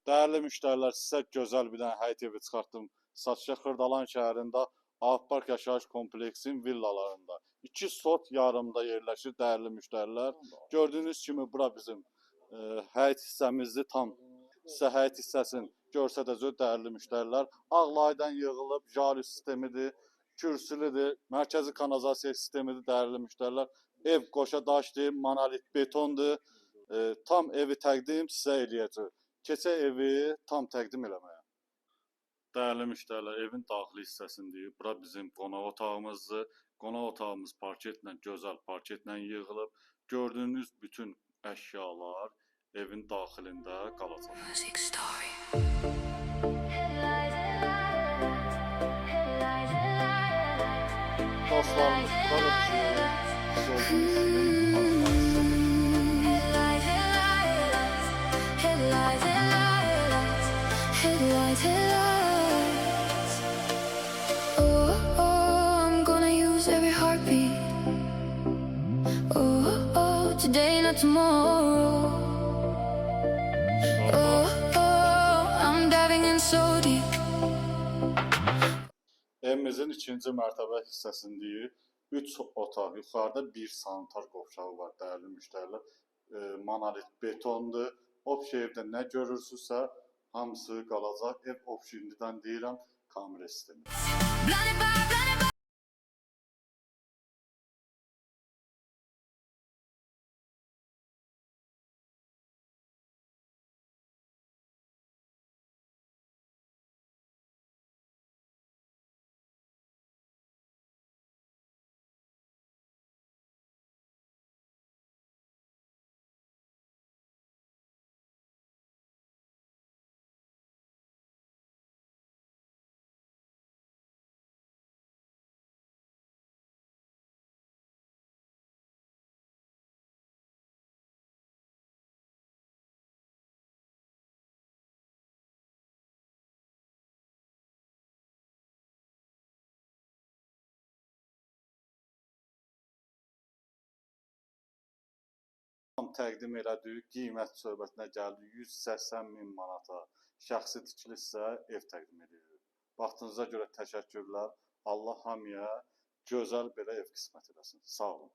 Değerli müşteriler, size güzel bir dənə həyət evi çıxartdım. Satışa Xırdalan şəhərində Avpark yaşayış kompleksinin villalarında. 2 sot yarımda yerləşir değerli müşteriler. Gördüğünüz kimi bura bizim həyət hissəmizdir. Tam sizə həyət hissəsini göstərəcək değerli müşteriler. Ağlaydan yığılıb, jali sistemidir, kürsülüdür, mərkəzi kanalizasiya sistemidir değerli müşteriler. Ev qoşa daşdır, monolit betondur. Tam evi təqdim sizə eləyəcək. Keçə evi tam təqdim eləməyə. Değerli müşteriler, evin daxili hissəsidir. Bura bizim qonaq otağımızdır. Qonaq otağımız parketlə, gözəl parketlə yığılıb. Gördüyünüz bütün əşyalar evin daxilində qalacaq. Dostlarımız, burada Headlights, oh, oh, I'm gonna use every heartbeat. Oh, oh, today, not tomorrow. Oh, oh, I'm diving in so deep. Evimizin ikinci mərtəbə hissəsindəyik. 3 otaq, yuxarıda bir sanitar qovşağı var değerli müşteriler. Monolit betondur. Opşi evdə nə görürsünüzsə hamısı qalacaq. Ev opşinlidən deyirəm, kamera sistemi. Təqdim elədik, qiymət söhbətinə gəldi 180.000 manata. Şəxsi tikilisə ev təqdim edirik. Vaxtınıza görə təşəkkürlər. Allah hamıya gözəl belə ev qismət eləsin. Sağ olun.